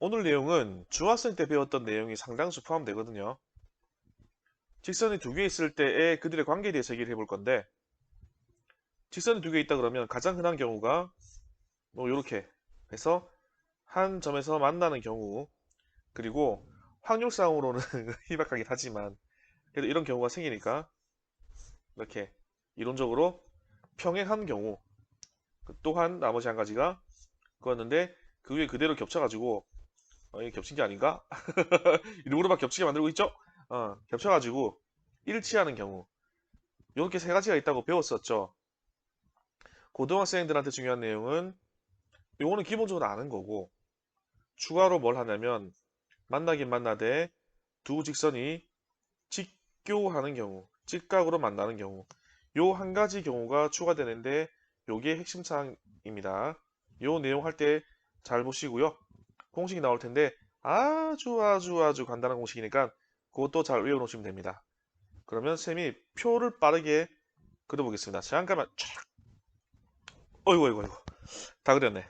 오늘 내용은 중학생 때 배웠던 내용이 상당수 포함되거든요. 직선이 두 개 있을 때의 그들의 관계에 대해서 얘기를 해볼 건데, 직선이 두 개 있다 그러면 가장 흔한 경우가 뭐 이렇게 해서 한 점에서 만나는 경우, 그리고 확률상으로는 희박하긴 하지만 그래도 이런 경우가 생기니까 이렇게 이론적으로 평행한 경우, 또한 나머지 한 가지가 그거였는데 그 위에 그대로 겹쳐가지고 이게 겹친 게 아닌가? 일부러 막 겹치게 만들고 있죠? 겹쳐가지고 일치하는 경우, 이렇게 세 가지가 있다고 배웠었죠. 고등학생들한테 중요한 내용은 요거는 기본적으로 아는 거고, 추가로 뭘 하냐면 만나긴 만나되 두 직선이 직교하는 경우, 직각으로 만나는 경우, 요 한 가지 경우가 추가되는데 요게 핵심 사항입니다. 요 내용 할 때 잘 보시고요. 공식이 나올 텐데 아주 간단한 공식이니까 그것도 잘 외워놓으시면 됩니다. 그러면 쌤이 표를 빠르게 그려보겠습니다. 잠깐만. 촥. 어이구. 다 그렸네.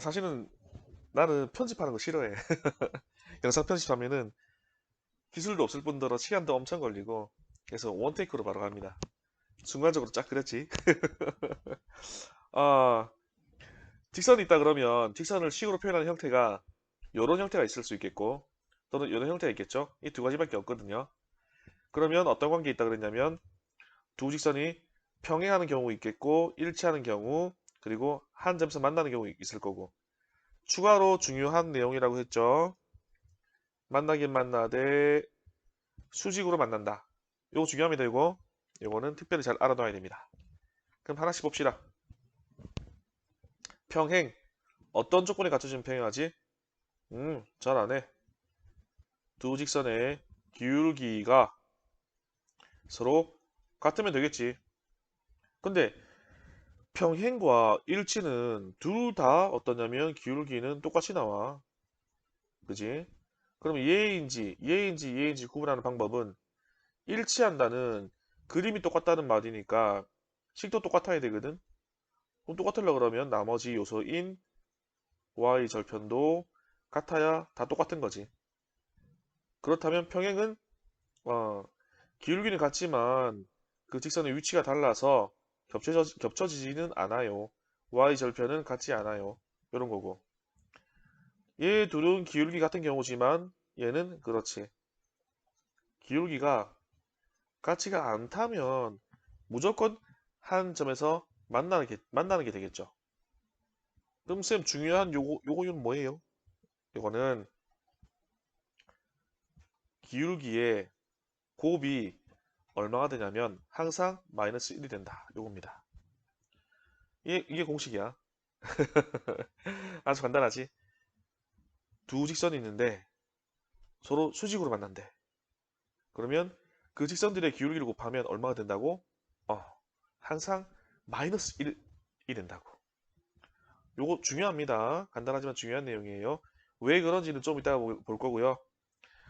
사실은 나는 편집하는 거 싫어해. 영상 편집하면은 기술도 없을 뿐더러 시간도 엄청 걸리고, 그래서 원테이크로 바로 갑니다. 순간적으로 쫙 그렸지. 아, 직선이 있다 그러면 직선을 식으로 표현하는 형태가 이런 형태가 있을 수 있겠고, 또는 이런 형태가 있겠죠. 이 두 가지밖에 없거든요. 그러면 어떤 관계에 있다 그랬냐면 두 직선이 평행하는 경우 있겠고, 일치하는 경우, 그리고 한 점에서 만나는 경우 있을 거고, 추가로 중요한 내용이라고 했죠. 만나긴 만나되 수직으로 만난다. 요거 중요합니다. 요거는 특별히 잘 알아둬야 됩니다. 그럼 하나씩 봅시다. 평행. 어떤 조건이 갖춰지면 평행하지? 잘 아네. 두 직선의 기울기가 서로 같으면 되겠지. 근데 평행과 일치는 둘 다 어떠냐면 기울기는 똑같이 나와. 그지? 그럼 얘인지 구분하는 방법은 일치한다는 그림이 똑같다는 말이니까 식도 똑같아야 되거든. 그럼 똑같으려고 그러면 나머지 요소인 y 절편도 같아야 다 똑같은 거지. 그렇다면 평행은 어, 기울기는 같지만 그 직선의 위치가 달라서 겹쳐지지는 않아요. y 절편은 같지 않아요. 이런 거고. 얘 둘은 기울기 같은 경우지만 얘는 그렇지. 기울기가 같지가 않다면 무조건 한 점에서 만나는 게 되겠죠. 그럼 쌤 중요한 요거는 뭐예요? 이거는 기울기의 곱이 얼마가 되냐면 항상 마이너스 1이 된다. 요겁니다. 이게 공식이야. 아주 간단하지? 두 직선이 있는데 서로 수직으로 만난대. 그러면 그 직선들의 기울기를 곱하면 얼마가 된다고? 어, 항상 마이너스 1이 된다고. 요거 중요합니다. 간단하지만 중요한 내용이에요. 왜 그런지는 좀 이따가 볼 거고요.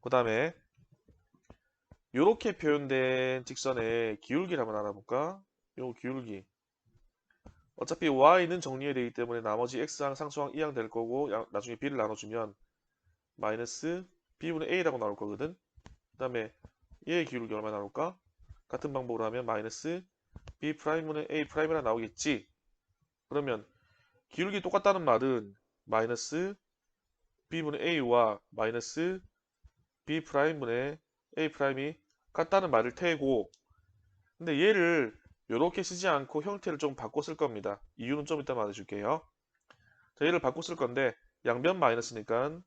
그 다음에 이렇게 표현된 직선의 기울기를 한번 알아볼까? 요 기울기. 어차피 y는 정리해야 되기 때문에 나머지 x항, 상수항, 이항 될 거고 나중에 b를 나눠주면 마이너스 b분의 a라고 나올 거거든. 그 다음에 얘의 기울기 얼마 나올까? 같은 방법으로 하면 마이너스 b'분의 a'이라 나오겠지. 그러면 기울기 똑같다는 말은 마이너스 b분의 a와 마이너스 b'분의 a'이 같다는 말을 테고, 근데 얘를 이렇게 쓰지 않고 형태를 좀 바꿔 쓸 겁니다. 이유는 좀 이따 말해줄게요. 자, 얘를 바꿔 쓸 건데 양변 마이너스니까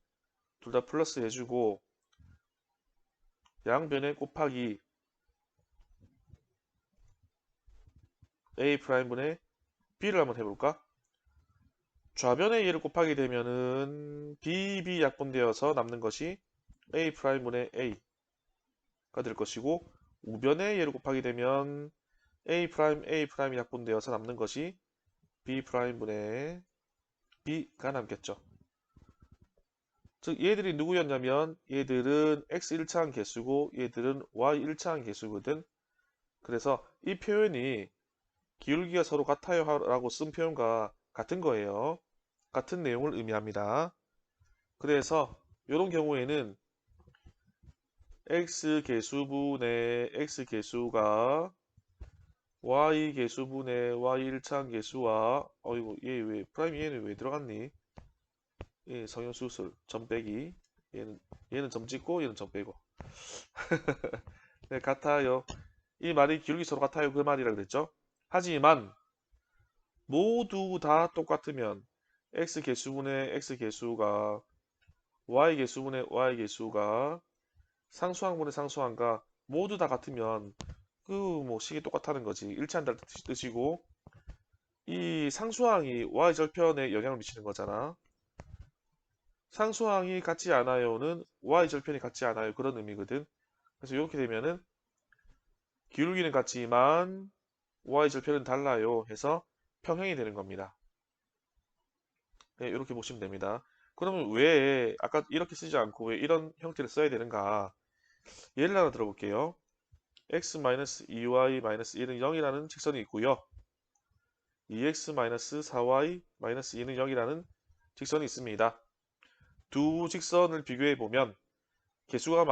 둘 다 플러스 해주고 양변에 곱하기 a'분의 b를 한번 해볼까? 좌변에 얘를 곱하게 되면은 b 약분되어서 남는 것이 a'분의 a가 될 것이고, 우변에 얘를 곱하게 되면 a'이 약분되어서 남는 것이 b'분의 b가 남겠죠. 즉 얘들이 누구였냐면 얘들은 x 1차항 개수고 얘들은 y 1차항 개수거든. 그래서 이 표현이 기울기가 서로 같아요 라고 쓴 표현과 같은 거예요. 같은 내용을 의미합니다. 그래서 이런 경우에는 x 개수분의 x 개수가 y 개수분의 y 1차항 개수와 이거 얘 왜 프라임 얘는 왜 들어갔니? 얘 성형수술 점 빼기 얘는 점 찍고 얘는 점 빼고 네, 같아요. 이 말이 기울기 서로 같아요. 그 말이라 그랬죠. 하지만 모두 다 똑같으면 x 개수분의 x 개수가 y 개수분의 y 개수가 상수항분의 상수항과 모두 다 같으면 그 뭐 식이 똑같다는 거지. 일치한다는 뜻이고 이 상수항이 y 절편에 영향을 미치는 거잖아. 상수항이 같지 않아요는 y 절편이 같지 않아요. 그런 의미거든. 그래서 이렇게 되면은 기울기는 같지만 y 절편은 달라요 해서 평행이 되는 겁니다. 네, 이렇게 보시면 됩니다. 그러면 왜 아까 이렇게 쓰지 않고 왜 이런 형태를 써야 되는가? 예를 하나 들어볼게요. x-2y-1은 0이라는 직선이 있고요. 2x-4y-2는 0이라는 직선이 있습니다. 두 직선을 비교해 보면 개수가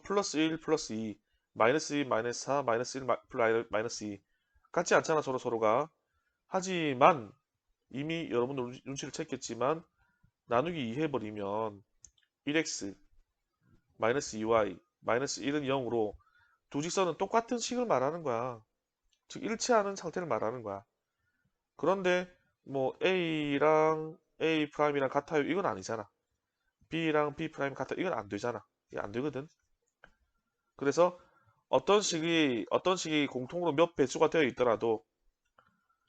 플러스 1, 플러스 2, 마이너스 2, 마이너스 4, 마이너스 1, 마이너스 2 같지 않잖아 서로가. 하지만 이미 여러분들 눈치를 챘겠지만 나누기 2 해버리면 1x 마이너스 2y 마이너스 1은 0으로 두 직선은 똑같은 식을 말하는 거야. 즉 일치하는 상태를 말하는 거야. 그런데 뭐 A랑 A 프라임이랑 같아요 이건 아니잖아. B랑 B 프라임 같아 이건 안 되잖아. 이게 안 되거든. 그래서 어떤 식이 공통으로 몇 배수가 되어 있더라도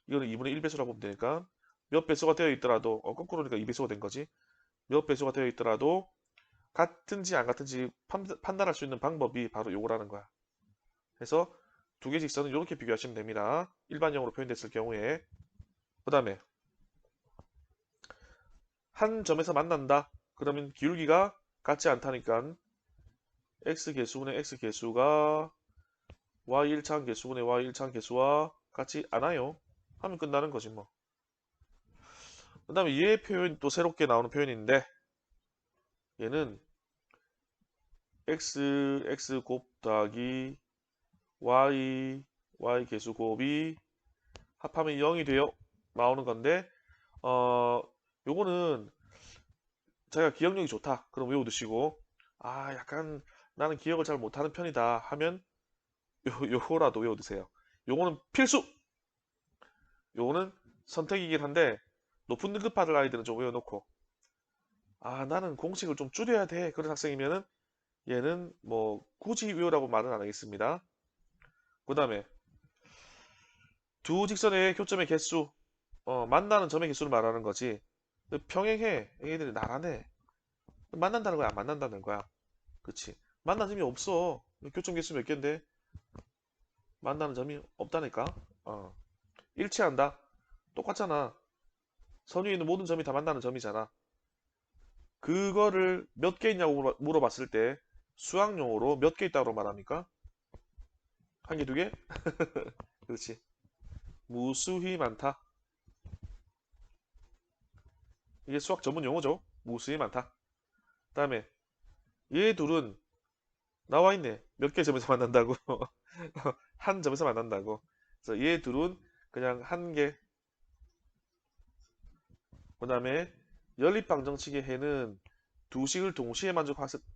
이거는 2분의 1 배수라고 보면 되니까 몇 배수가 되어 있더라도 거꾸로니까 2배수가 된 거지. 몇 배수가 되어 있더라도 같은지 안 같은지 판단할 수 있는 방법이 바로 요거라는 거야. 그래서 두 개 직선은 이렇게 비교하시면 됩니다. 일반형으로 표현됐을 경우에 그 다음에 한 점에서 만난다. 그러면 기울기가 같지 않다니까 x 개수분의 x 개수가 y 1차항 개수분의 y 1차항 개수와 같지 않아요. 하면 끝나는 거지 뭐. 그 다음에 얘 표현 또 새롭게 나오는 표현인데 얘는 x 곱하기 y 개수 곱이 합하면 0이 돼요. 나오는 건데 요거는 자기가 기억력이 좋다. 그럼 외워두시고 약간 나는 기억을 잘 못하는 편이다 하면 요거라도 외워두세요. 요거는 필수! 요거는 선택이긴 한데 높은 등급 받을 아이들은 좀 외워놓고 나는 공식을 좀 줄여야 돼. 그런 학생이면은 얘는 뭐 굳이 외우라고 말은 안 하겠습니다. 그 다음에 두 직선의 교점의 개수 만나는 점의 개수를 말하는 거지. 평행해. 얘들이 나란해. 만난다는 거야 안 만난다는 거야. 그치. 만나는 점이 없어. 교점 개수 몇 개인데 만나는 점이 없다니까. 일치한다. 똑같잖아. 선 위에 있는 모든 점이 다 만나는 점이잖아. 그거를 몇 개 있냐고 물어봤을 때 수학용어로 몇 개 있다고 말합니까? 한 개, 두 개? 그렇지. 무수히 많다. 이게 수학 전문 용어죠. 무수히 많다. 그 다음에 얘 둘은 나와 있네. 몇 개 점에서 만난다고. 한 점에서 만난다고. 그래서 얘 둘은 그냥 한 개. 그 다음에 연립방정식의 해는 두 식을 동시에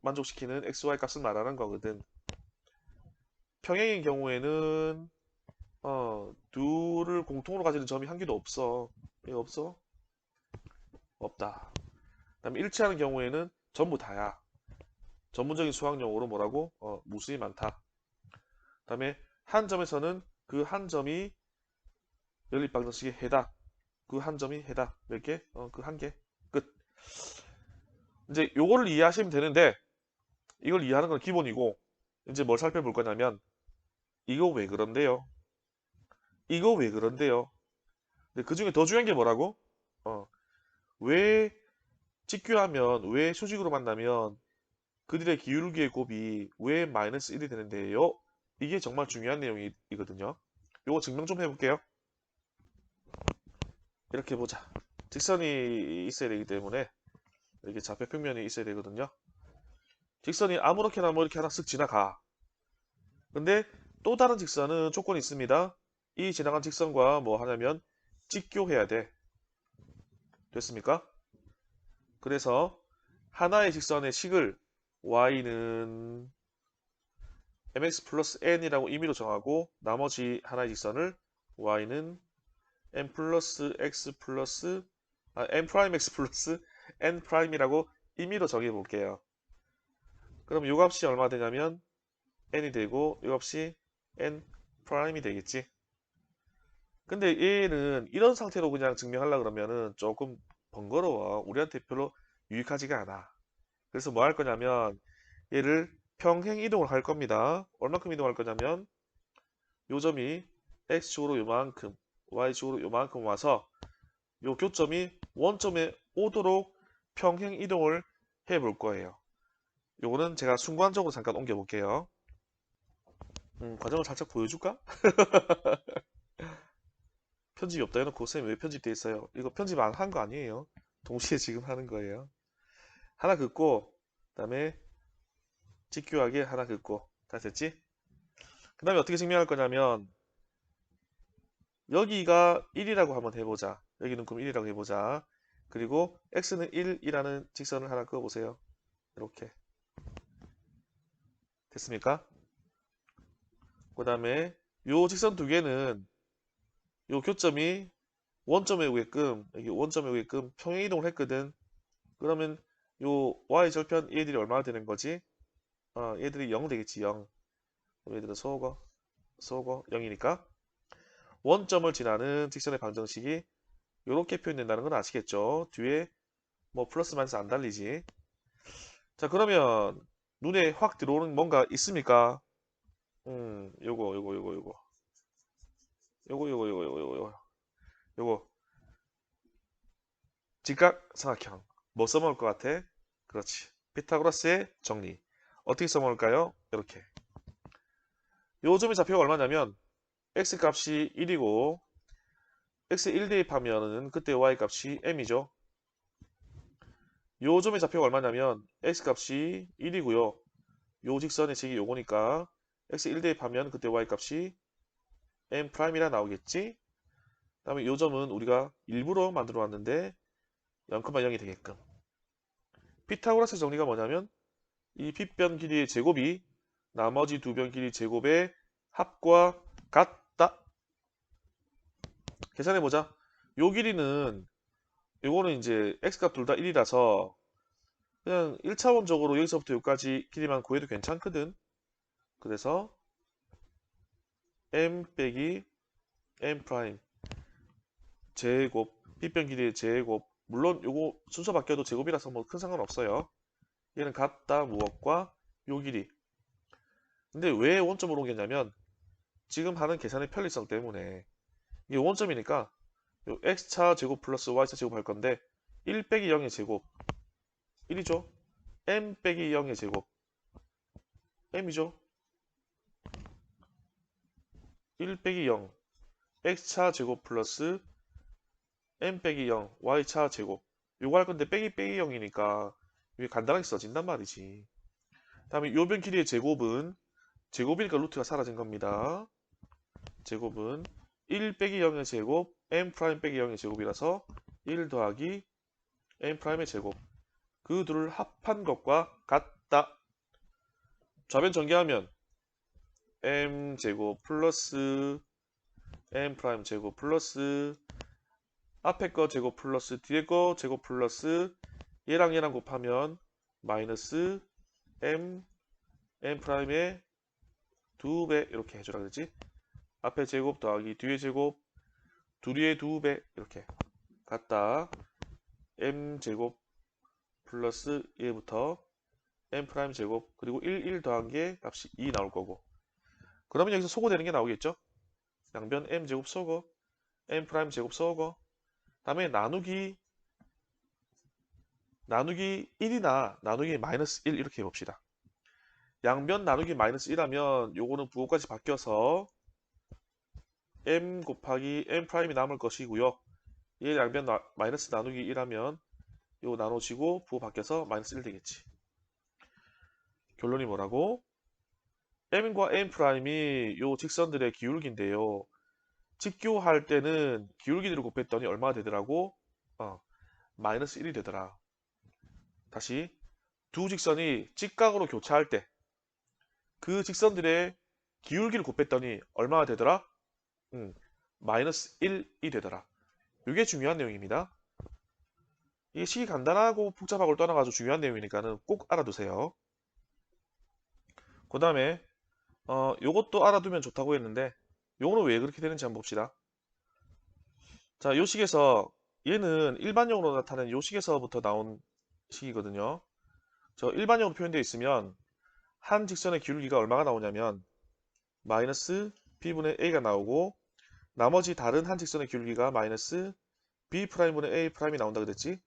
만족시키는 xy 값을 말하는 거거든. 평행인 경우에는 둘을 공통으로 가지는 점이 한 개도 없어. 왜 없어? 없다. 그다음에 일치하는 경우에는 전부 다야. 전문적인 수학용어로 뭐라고? 무수히 많다. 그다음에 한 점에서는 그 한 점이 연립방정식의 해다. 그 한 점이 해다. 몇 개? 그 한 개. 끝. 이제 요거를 이해하시면 되는데 이걸 이해하는 건 기본이고 이제 뭘 살펴볼 거냐면 이거 왜 그런데요? 이거 왜 그런데요? 근데 그 중에 더 중요한 게 뭐라고? 왜 직교하면 왜 수직으로 만나면 그들의 기울기의 곱이 왜 마이너스 1이 되는데요? 이게 정말 중요한 내용이거든요. 요거 증명 좀 해볼게요. 이렇게 보자. 직선이 있어야 되기 때문에 이렇게 좌표평면이 있어야 되거든요. 직선이 아무렇게나 뭐 이렇게 하나 쓱 지나가. 근데 또 다른 직선은 조건이 있습니다. 이 지나간 직선과 뭐 하냐면 직교해야 돼. 됐습니까? 그래서 하나의 직선의 식을 y는 mx 플러스 n이라고 임의로 정하고 나머지 하나의 직선을 y는 n 플러스 x 플러스 n 프라임 x 플러스 n 프라임이라고 임의로 정해 볼게요. 그럼 요 값이 얼마 되냐면 n이 되고 요 값이 n 프라임이 되겠지. 근데 얘는 이런 상태로 그냥 증명하려고 그러면은 조금 번거로워. 우리한테 별로 유익하지가 않아. 그래서 뭐 할 거냐면 얘를 평행 이동을 할 겁니다. 얼만큼 이동할 거냐면 요 점이 x축으로 요만큼, y축으로 요만큼 와서 요 교점이 원점에 오도록 평행 이동을 해 볼 거예요. 요거는 제가 순간적으로 잠깐 옮겨 볼게요. 과정을 살짝 보여줄까? 편집이 없다 해놓고 쌤 왜 편집돼 있어요? 이거 편집 안 한 거 아니에요. 동시에 지금 하는 거예요. 하나 긋고 그 다음에 직교하게 하나 긋고 다 됐지? 그 다음에 어떻게 증명할 거냐면 여기가 1이라고 한번 해보자. 여기는 그럼 1이라고 해보자. 그리고 x는 1이라는 직선을 하나 그어보세요. 이렇게 됐습니까? 그 다음에 요 직선 두 개는 요 교점이 원점에 오게끔 여기 원점에 오게끔 평행 이동을 했거든. 그러면 요 y절편 얘들이 얼마나 되는 거지? 얘들이 0 되겠지. 0. 그럼 얘들은 소거 0이니까 원점을 지나는 직선의 방정식이 이렇게 표현된다는 건 아시겠죠? 뒤에 뭐 플러스 마이너스 안 달리지. 자, 그러면 눈에 확 들어오는 뭔가 있습니까? 요거 직각삼각형 뭐 써먹을 것 같아? 그렇지. 피타고라스의 정리 어떻게 써먹을까요? 이렇게 요 점의 좌표가 얼마냐면 x 값이 1이고 x 1 대입하면은 그때 y 값이 m이죠. 요 점의 좌표가 얼마냐면 x 값이 1이고요. 요 직선의 식이 요거니까 x 1 대입하면 그때 y 값이 m 프라임이라 나오겠지. 그 다음에 요 점은 우리가 일부러 만들어 왔는데 0,0이 되게끔. 피타고라스 정리가 뭐냐면 이 빗변 길이의 제곱이 나머지 두 변 길이 제곱의 합과 같다. 계산해보자. 요 길이는 요거는 이제 x값 둘 다 1이라서 그냥 1차원적으로 여기서부터 여기까지 길이만 구해도 괜찮거든. 그래서 m 빼기 m 프라임 제곱 빗변 길이의 제곱 물론 요거 순서 바뀌어도 제곱이라서 뭐 큰 상관없어요. 얘는 같다 무엇과 요 길이. 근데 왜 원점으로 옮겼냐면 지금 하는 계산의 편리성 때문에 이게 원점이니까 요 x차 제곱 플러스 y차 제곱 할 건데 1 빼기 0의 제곱 1이죠. m 빼기 0의 제곱 m이죠. 1 빼기 0 x차 제곱 플러스 m 빼기 0 y차 제곱 요거 할 건데 빼기 빼기 0이니까 이게 간단하게 써진단 말이지. 다음에 요변 길이의 제곱은 제곱이니까 루트가 사라진 겁니다. 제곱은 1 빼기 0의 제곱 m 프라임 빼기 0의 제곱이라서 1 더하기 m 프라임의 제곱 그 둘을 합한 것과 같다. 좌변 전개하면 m 제곱 플러스 m 프라임 제곱 플러스 앞에 거 제곱 플러스 뒤에 거 제곱 플러스 얘랑 얘랑 곱하면 마이너스 m 프라임의 2배 이렇게 해주라 그러지. 앞에 제곱 더하기 뒤에 제곱 둘이의 2배 이렇게 같다. m 제곱 플러스 얘부터 m 프라임 제곱 그리고 1 더한 게 값이 2 나올 거고 그러면 여기서 소거되는 게 나오겠죠. 양변 m 제곱 소거 m 프라임 제곱 소거 다음에 나누기 1이나 나누기 마이너스 1 이렇게 해봅시다. 양변 나누기 마이너스 1하면 요거는 부호까지 바뀌어서 m 곱하기 m 프라임이 남을 것이고요. 얘 양변 마이너스 나누기 1하면 요 나눠지고 부호 바뀌어서 마이너스 1 되겠지. 결론이 뭐라고? m과 m'이 요 직선들의 기울기인데요. 직교할 때는 기울기들을 곱했더니 얼마가 되더라고? 마이너스 1이 되더라. 다시 두 직선이 직각으로 교차할 때 그 직선들의 기울기를 곱했더니 얼마가 되더라? 마이너스 1이 되더라. 이게 중요한 내용입니다. 이게 식이 간단하고 복잡하고를 떠나가지고 중요한 내용이니까는 꼭 알아두세요. 그 다음에 요것도 알아두면 좋다고 했는데 요거는 왜 그렇게 되는지 한번 봅시다. 자, 요 식에서 얘는 일반형으로 나타나는 요 식에서부터 나온 식이거든요. 저 일반형으로 표현되어 있으면 한 직선의 기울기가 얼마가 나오냐면 마이너스 b분의 a가 나오고 나머지 다른 한 직선의 기울기가 마이너스 b'분의 a'이 나온다 그랬지?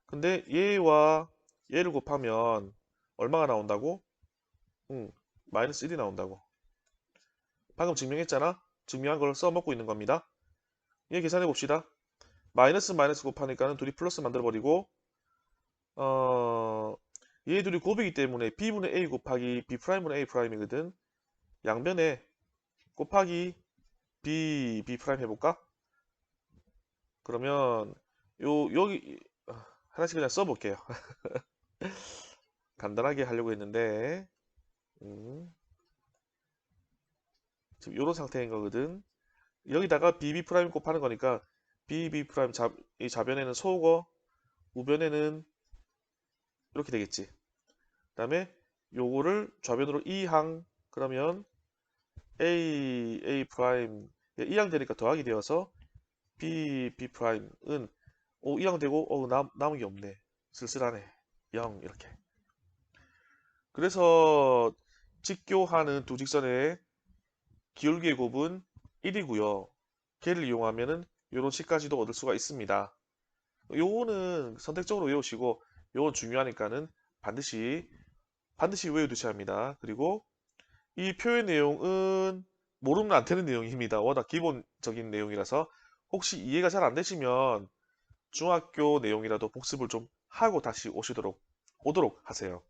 근데 얘와 얘를 곱하면 얼마가 나온다고? 마이너스 1이 나온다고. 방금 증명했잖아? 증명한 걸 써먹고 있는 겁니다. 얘 계산해 봅시다. 마이너스 마이너스 곱하니까는 둘이 플러스 만들어버리고 얘 둘이 곱이기 때문에 b분의 a 곱하기 b'분의 a'이거든. 양변에 곱하기 b 해볼까? 그러면 여기 하나씩 그냥 써볼게요. 간단하게 하려고 했는데 지금 이런 상태인 거거든. 여기다가 bb 프라임 곱하는 거니까 bb 프라임 이 좌변에는 소거, 우변에는 이렇게 되겠지. 그 다음에 요거를 좌변으로 2항 그러면 a 프라임 2항 되니까 더하기 되어서 b 프라임은 2항 되고 남은 게 없네. 쓸쓸하네. 0 이렇게. 그래서 직교하는 두 직선의 기울기의 곱은 1이고요. 걔를 이용하면은 이런 식까지도 얻을 수가 있습니다. 요거는 선택적으로 외우시고 요건 중요하니까는 반드시 외워두셔야 합니다. 그리고 이 표의 내용은 모르면 안 되는 내용입니다. 워낙 기본적인 내용이라서 혹시 이해가 잘 안 되시면 중학교 내용이라도 복습을 좀 하고 다시 오도록 하세요.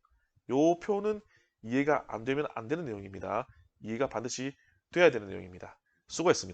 요 표는 이해가 안 되면 안 되는 내용입니다. 이해가 반드시 돼야 되는 내용입니다. 수고했습니다.